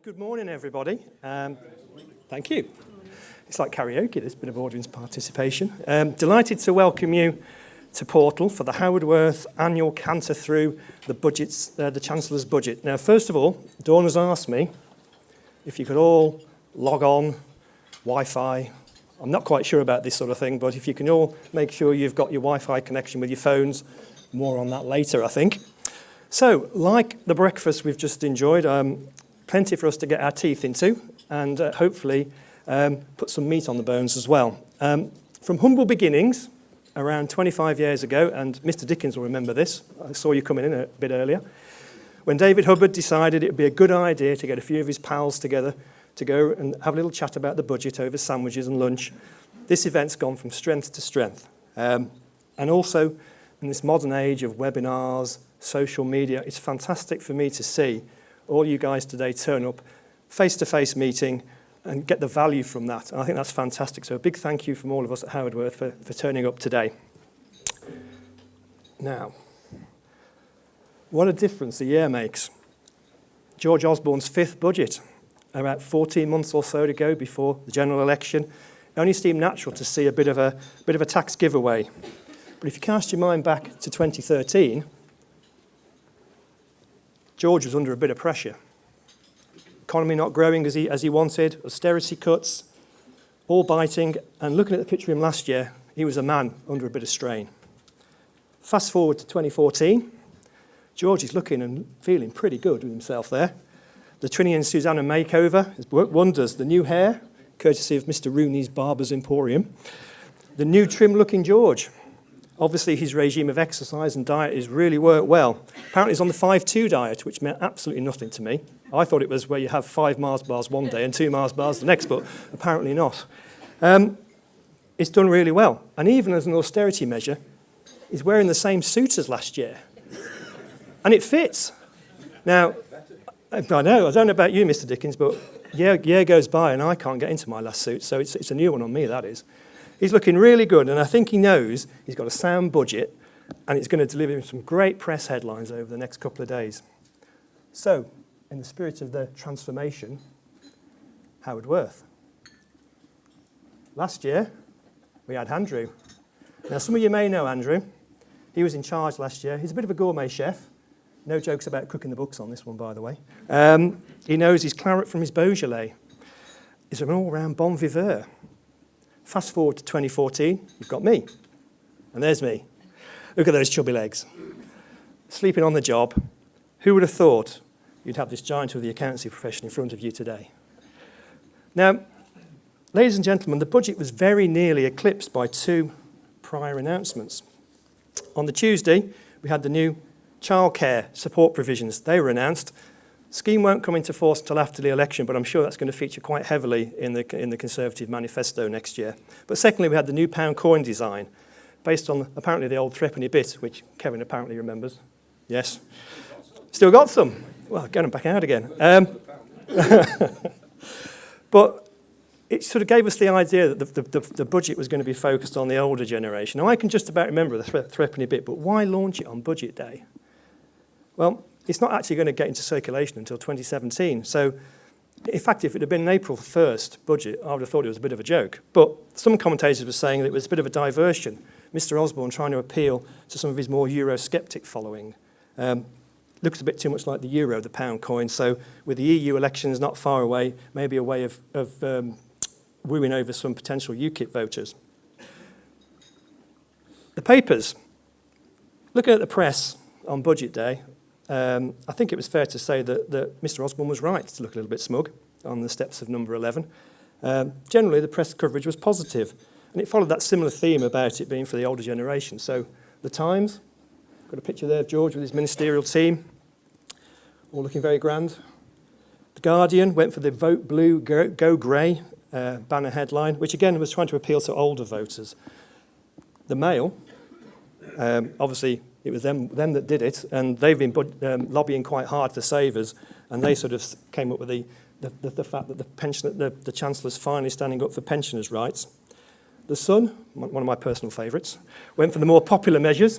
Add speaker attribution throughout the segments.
Speaker 1: Good morning, everybody. Thank you. It's like karaoke, this bit of audience participation. Delighted to welcome you to Portal for the Howard Worth annual canter through the budgets, the Chancellor's budget. Now, first of all, Dawn has asked me if you could all log on, Wi-Fi. I'm not quite sure about this sort of thing, but if you can all make sure you've got your Wi-Fi connection with your phones. More on that later, I think. So, like the breakfast we've just enjoyed, plenty for us to get our teeth into and hopefully put some meat on the bones as well. From humble beginnings, around 25 years ago, and Mr. Dickens will remember this, I saw you coming in a bit earlier, when David Hubbard decided it would be a good idea to get a few of his pals together to go and have a little chat about the budget over sandwiches and lunch. This event's gone from strength to strength. And also, in this modern age of webinars, social media, it's fantastic for me to see all you guys today turn up, face-to-face meeting, and get the value from that. And I think that's fantastic. So a big thank you from all of us at Howard Worth for turning up today. Now, what a difference a year makes. George Osborne's fifth budget, about 14 months or so to go before the general election. It only seemed natural to see a bit of a tax giveaway. But if you cast your mind back to 2013, George was under a bit of pressure. Economy not growing as he wanted, austerity cuts, all biting, and looking at the picture of him last year, he was a man under a bit of strain. Fast forward to 2014, George is looking and feeling pretty good with himself there. The Trinny and Susanna makeover has worked wonders. The new hair, courtesy of Mr. Rooney's Barber's Emporium. The new trim-looking George. Obviously, his regime of exercise and diet has really worked well. Apparently, he's on the 5-2 diet, which meant absolutely nothing to me. I thought it was where you have 5 Mars bars one day and 2 Mars bars the next, but apparently not. It's done really well. And even as an austerity measure, he's wearing the same suit as last year. And it fits. Now, I don't know about you, Mr. Dickens, but year goes by and I can't get into my last suit, so it's a new one on me, that is. He's looking really good, and I think he knows he's got a sound budget, and it's going to deliver him some great press headlines over the next couple of days. So, in the spirit of the transformation, Howard Worth. Last year, we had Andrew. Now, some of you may know Andrew. He was in charge last year. He's a bit of a gourmet chef. No jokes about cooking the books on this one, by the way. He knows his claret from his Beaujolais. He's an all-round bon viveur. Fast forward to 2014, you've got me. And there's me. Look at those chubby legs. Sleeping on the job. Who would have thought you'd have this giant of the accountancy profession in front of you today? Now, ladies and gentlemen, the budget was very nearly eclipsed by 2 prior announcements. On the Tuesday, we had the new childcare support provisions. They were announced. Scheme won't come into force until after the election, but I'm sure that's going to feature quite heavily in the Conservative manifesto next year. But secondly, we had the new pound coin design, based on apparently the old threepenny bit, which Kevin apparently remembers. Yes. Still got some. Well, get them back out again. But it sort of gave us the idea that the budget was going to be focused on the older generation. Now, I can just about remember the threepenny bit, but why launch it on budget day? Well, it's not actually going to get into circulation until 2017. So, in fact, if it had been an April 1st budget, I would have thought it was a bit of a joke. But some commentators were saying that it was a bit of a diversion. Mr. Osborne trying to appeal to some of his more Eurosceptic following. Looks a bit too much like the euro, the pound coin. So, with the EU elections not far away, maybe a way of wooing over some potential UKIP voters. The papers. Looking at the press on budget day, I think it was fair to say that Mr. Osborne was right to look a little bit smug on the steps of number 11. Generally, the press coverage was positive, and it followed that similar theme about it being for the older generation. So, the Times, got a picture there of George with his ministerial team, all looking very grand. The Guardian went for the Vote Blue, Go Grey banner headline, which again was trying to appeal to older voters. The Mail, obviously, it was them that did it, and they've been lobbying quite hard to save us, and they sort of came up with the fact that the Chancellor's finally standing up for pensioners' rights. The Sun, one of my personal favourites, went for the more popular measures.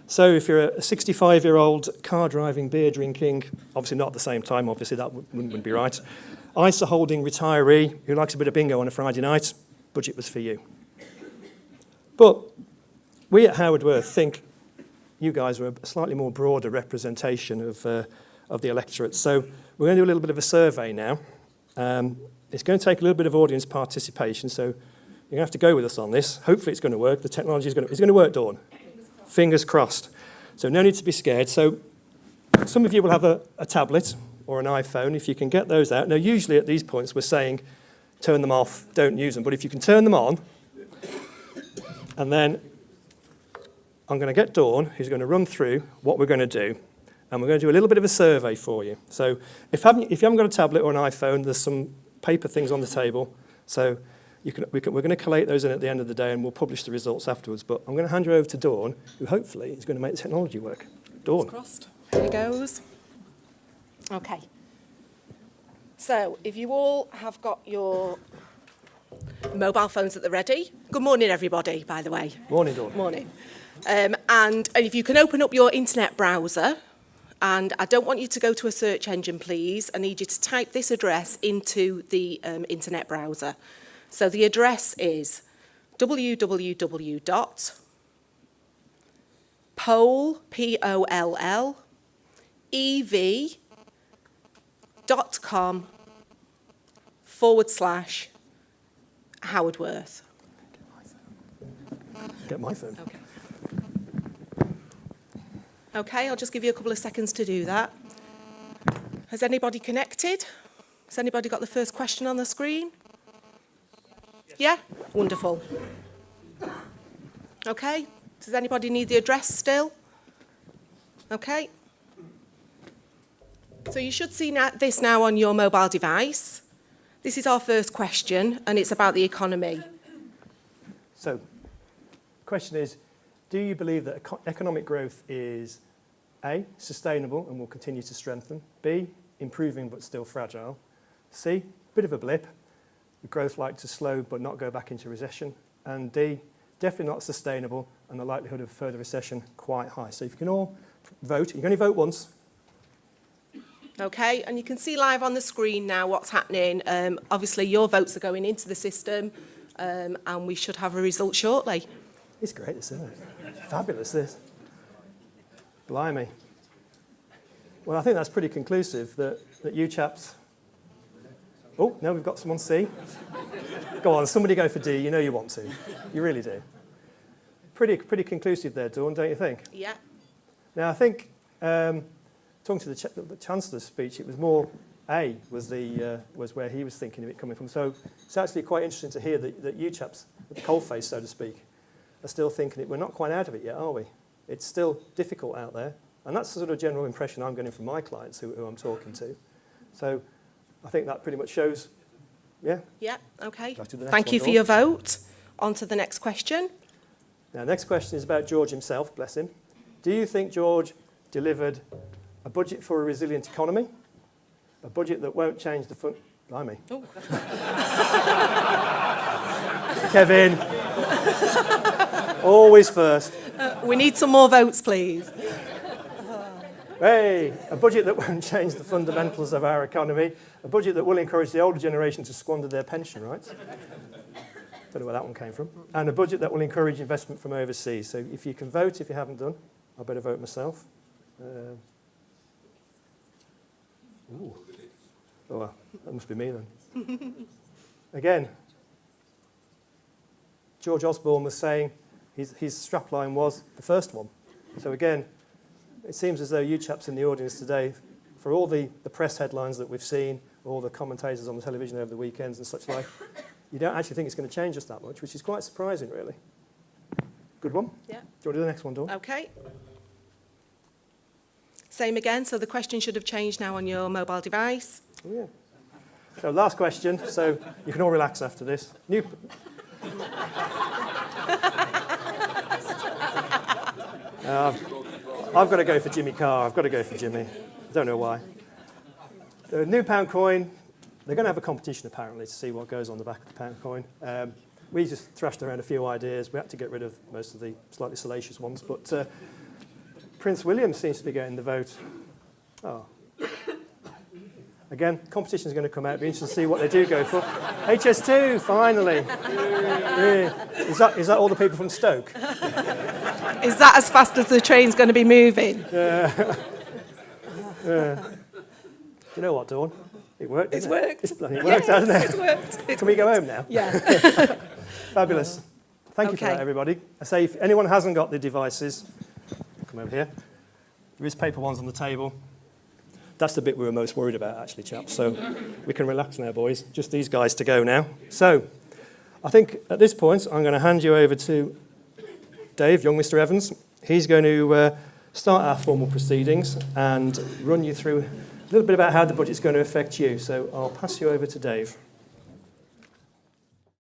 Speaker 1: So if you're a 65-year-old car-driving, beer-drinking, obviously not at the same time, obviously that wouldn't be right, ISA-holding retiree who likes a bit of bingo on a Friday night, budget was for you. But we at Howard Worth think you guys are a slightly more broader representation of the electorate. So we're going to do a little bit of a survey now. It's going to take a little bit of audience participation, so you're going to have to go with us on this. Hopefully it's going to work. The technology is going to work, Dawn. Fingers crossed. So no need to be scared. So some of you will have a tablet or an iPhone, if you can get those out. Now, usually at these points, we're saying turn them off, don't use them. But if you can turn them on, and then I'm going to get Dawn, who's going to run through what we're going to do. And we're going to do a little bit of a survey for you. So if you haven't got a tablet or an iPhone, there's some paper things on the table. So we're going to collate those in at the end of the day, and we'll publish the results afterwards. But I'm going to hand you over to Dawn, who hopefully is going to make the technology work. Dawn.
Speaker 2: Crossed. Here it goes. Okay. So if you all have got your mobile phones at the ready. Good morning, everybody, by the way.
Speaker 1: Morning, Dawn.
Speaker 2: Morning. And if you can open up your internet browser, and I don't want you to go to a search engine, please. I need you to type this address into the internet browser. So the address is www.pollev.com/Howard Worth.
Speaker 1: Get my phone.
Speaker 2: Okay. Okay, I'll just give you a couple of seconds to do that. Has anybody connected? Has anybody got the first question on the screen? Yeah? Wonderful. Okay, does anybody need the address still? Okay. So you should see this now on your mobile device. This is our first question, and it's about the economy.
Speaker 1: So, the question is, do you believe that economic growth is A, sustainable and will continue to strengthen, B, improving but still fragile, C, bit of a blip, with growth like to slow but not go back into recession, and D, definitely not sustainable and the likelihood of further recession quite high? So if you can all vote, you can only vote once.
Speaker 2: Okay, and you can see live on the screen now what's happening. Obviously, your votes are going into the system, and we should have a result shortly.
Speaker 1: It's great, isn't it? Fabulous, this. Blimey. Well, I think that's pretty conclusive that you chaps... Oh, no, we've got someone C. Go on, somebody go for D. You know you want to. You really do. Pretty conclusive there, Dawn, don't you think?
Speaker 2: Yeah.
Speaker 1: Now, I think, talking to the Chancellor's speech, it was more A was where he was thinking of it coming from. So it's actually quite interesting to hear that you chaps, with the coalface, so to speak, are still thinking we're not quite out of it yet, are we? It's still difficult out there. And that's the sort of general impression I'm getting from my clients who I'm talking to. So I think that pretty much shows, yeah?
Speaker 2: Yeah, okay.
Speaker 1: Thank
Speaker 2: you for your vote. On to the next question.
Speaker 1: Now, next question is about George himself, bless him. Do you think George delivered a budget for a resilient economy, a budget that won't change the fund... Blimey.
Speaker 2: Oh.
Speaker 1: Kevin. Always first.
Speaker 2: We need some more votes, please.
Speaker 1: Hey, a budget that won't change the fundamentals of our economy, a budget that will encourage the older generation to squander their pension rights. Don't know where that one came from. And a budget that will encourage investment from overseas. So if you can vote, if you haven't done, I better vote myself. Ooh. Oh, well, that must be me then. Again, George Osborne was saying his strapline was the first one. So again, it seems as though you chaps in the audience today, for all the press headlines that we've seen, all the commentators on the television over the weekends and such like, you don't actually think it's going to change us that much, which is quite surprising, really. Good one?
Speaker 2: Yeah.
Speaker 1: Do you want to do the next one, Dawn?
Speaker 2: Okay. Same again, so the question should have changed now on your mobile device.
Speaker 1: Oh, yeah. So last question, so you can all relax after this. I've got to go for Jimmy Carr. I've got to go for Jimmy. I don't know why. The new pound coin, they're going to have a competition apparently to see what goes on the back of the pound coin. We just thrashed around a few ideas. We had to get rid of most of the slightly salacious ones. But Prince William seems to be getting the vote. Oh. Again, competition's going to come out. It'll be interesting to see what they do go for. HS2, finally. Yeah. Is that all the people from Stoke?
Speaker 2: Is that as fast as the train's going to be moving?
Speaker 1: You know what, Dawn? It worked,
Speaker 2: It's
Speaker 1: didn't it?
Speaker 2: worked.
Speaker 1: It's bloody worked, hasn't it?
Speaker 2: It's worked.
Speaker 1: Can we go home now?
Speaker 2: Yeah.
Speaker 1: Fabulous. Thank you for
Speaker 2: Okay.
Speaker 1: that, everybody. I say, if anyone hasn't got the devices, come over here. There is paper ones on the table. That's the bit we were most worried about, actually, chaps. So we can relax now, boys. Just these guys to go now. So I think at this point, I'm going to hand you over to Dave, young Mr. Evans. He's going to start our formal proceedings and run you through a little bit about how the budget's going to affect you. So I'll pass you over to Dave.